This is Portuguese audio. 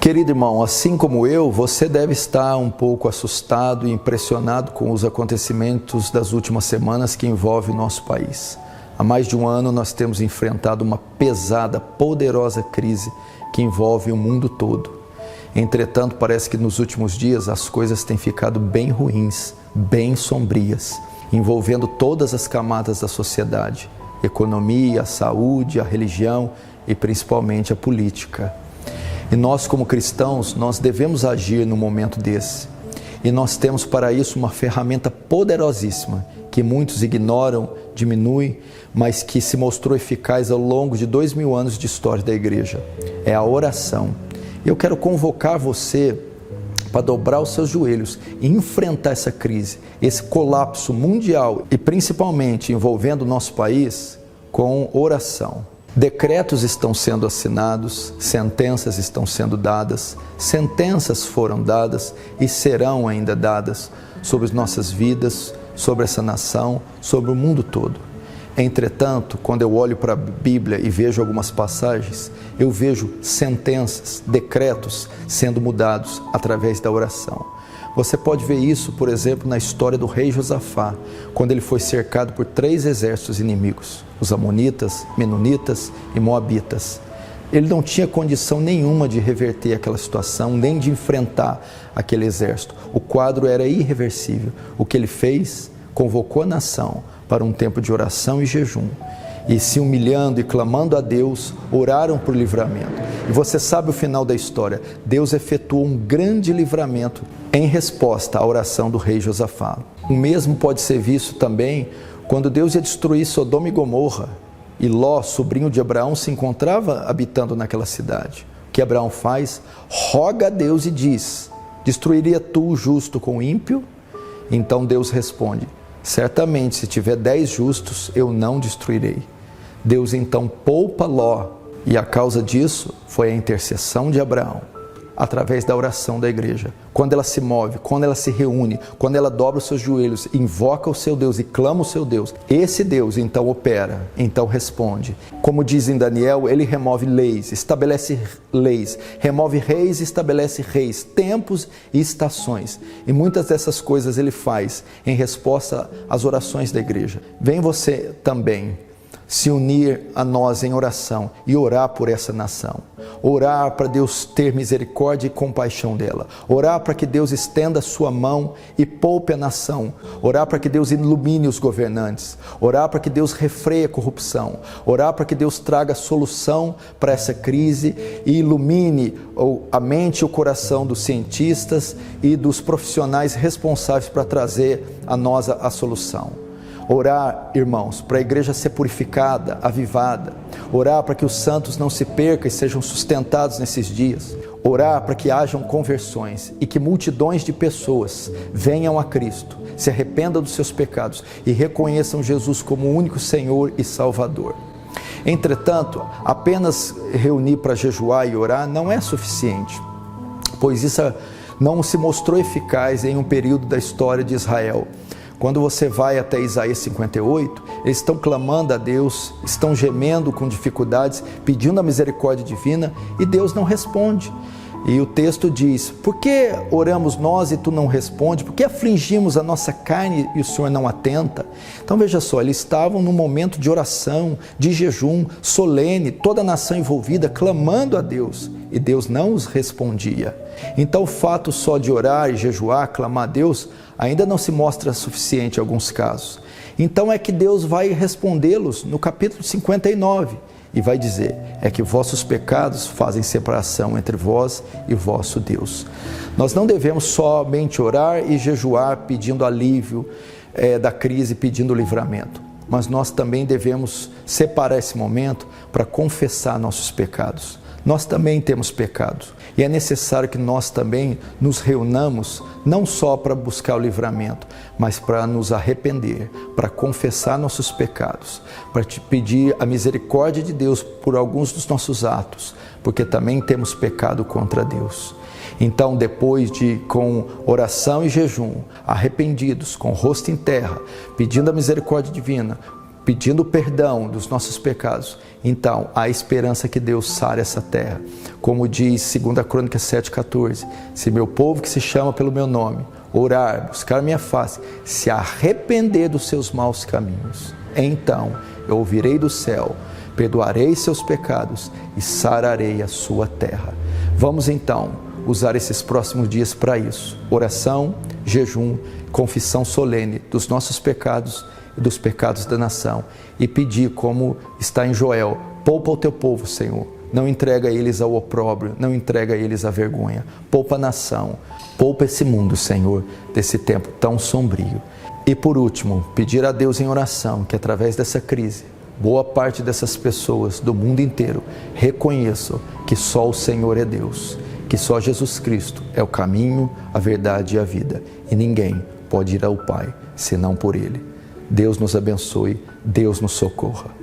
Querido irmão, assim como eu, você deve estar um pouco assustado e impressionado com os acontecimentos das últimas semanas que envolvem o nosso país. Há mais de um ano nós temos enfrentado uma pesada, poderosa crise que envolve o mundo todo. Entretanto, parece que nos últimos dias as coisas têm ficado bem ruins, bem sombrias, envolvendo todas as camadas da sociedade: economia, a saúde, a religião e principalmente a política. E nós, como cristãos, nós devemos agir no momento desse. E nós temos para isso uma ferramenta poderosíssima, que muitos ignoram, diminuem, mas que se mostrou eficaz ao longo de 2000 anos de história da igreja. É a oração. Eu quero convocar você para dobrar os seus joelhos e enfrentar essa crise, esse colapso mundial e principalmente envolvendo o nosso país com oração. Decretos estão sendo assinados, sentenças estão sendo dadas, sentenças foram dadas e serão ainda dadas sobre as nossas vidas, sobre essa nação, sobre o mundo todo. Entretanto, quando eu olho para a Bíblia e vejo algumas passagens, eu vejo sentenças, decretos sendo mudados através da oração. Você pode ver isso, por exemplo, na história do rei Josafá, quando ele foi cercado por 3 exércitos inimigos, os amonitas, menonitas e moabitas. Ele não tinha condição nenhuma de reverter aquela situação, nem de enfrentar aquele exército. O quadro era irreversível. O que ele fez? Convocou a nação para um tempo de oração e jejum. E se humilhando e clamando a Deus, oraram por livramento. E você sabe o final da história. Deus efetuou um grande livramento em resposta à oração do rei Josafá. O mesmo pode ser visto também quando Deus ia destruir Sodoma e Gomorra. E Ló, sobrinho de Abraão, se encontrava habitando naquela cidade. O que Abraão faz? Roga a Deus e diz: destruiria tu o justo com o ímpio? Então Deus responde: certamente, se tiver 10 justos, eu não destruirei. Deus então poupa Ló, e a causa disso foi a intercessão de Abraão, através da oração da igreja. Quando ela se move, quando ela se reúne, quando ela dobra os seus joelhos, invoca o seu Deus e clama o seu Deus, esse Deus então opera, então responde. Como diz em Daniel, ele remove leis, estabelece leis, remove reis e estabelece reis, tempos e estações. E muitas dessas coisas ele faz em resposta às orações da igreja. Vem você também se unir a nós em oração e orar por essa nação. Orar para Deus ter misericórdia e compaixão dela. Orar para que Deus estenda a sua mão e poupe a nação. Orar para que Deus ilumine os governantes. Orar para que Deus refreie a corrupção. Orar para que Deus traga solução para essa crise e ilumine a mente e o coração dos cientistas e dos profissionais responsáveis para trazer a nós a solução. Orar, irmãos, para a igreja ser purificada, avivada. Orar para que os santos não se percam e sejam sustentados nesses dias. Orar para que hajam conversões e que multidões de pessoas venham a Cristo, se arrependam dos seus pecados e reconheçam Jesus como o único Senhor e Salvador. Entretanto, apenas reunir para jejuar e orar não é suficiente, pois isso não se mostrou eficaz em um período da história de Israel. Quando você vai até Isaías 58, eles estão clamando a Deus, estão gemendo com dificuldades, pedindo a misericórdia divina, e Deus não responde. E o texto diz: por que oramos nós e tu não responde? Por que afligimos a nossa carne e o Senhor não atenta? Então veja só, eles estavam num momento de oração, de jejum, solene, toda a nação envolvida, clamando a Deus, e Deus não os respondia. Então o fato só de orar e jejuar, clamar a Deus, ainda não se mostra suficiente em alguns casos. Então é que Deus vai respondê-los no capítulo 59 e vai dizer: é que vossos pecados fazem separação entre vós e vosso Deus. Nós não devemos somente orar e jejuar pedindo alívio da crise, pedindo livramento, mas nós também devemos separar esse momento para confessar nossos pecados. Nós também temos pecados e é necessário que nós também nos reunamos não só para buscar o livramento, mas para nos arrepender, para confessar nossos pecados, para te pedir a misericórdia de Deus por alguns dos nossos atos, porque também temos pecado contra Deus. Então, depois de, com oração e jejum, arrependidos, com o rosto em terra, pedindo a misericórdia divina, pedindo perdão dos nossos pecados, então há esperança que Deus sare essa terra. Como diz 2 Crônicas 7,14, se meu povo que se chama pelo meu nome, orar, buscar minha face, se arrepender dos seus maus caminhos, então eu ouvirei do céu, perdoarei seus pecados e sararei a sua terra. Vamos então usar esses próximos dias para isso. Oração, jejum, confissão solene dos nossos pecados e dos pecados da nação. E pedir, como está em Joel, poupa o teu povo, Senhor. Não entrega eles ao opróbrio, não entrega eles à vergonha. Poupa a nação, poupa esse mundo, Senhor, desse tempo tão sombrio. E por último, pedir a Deus em oração que através dessa crise, boa parte dessas pessoas do mundo inteiro reconheçam que só o Senhor é Deus, que só Jesus Cristo é o caminho, a verdade e a vida, e ninguém pode ir ao Pai senão por Ele. Deus nos abençoe, Deus nos socorra.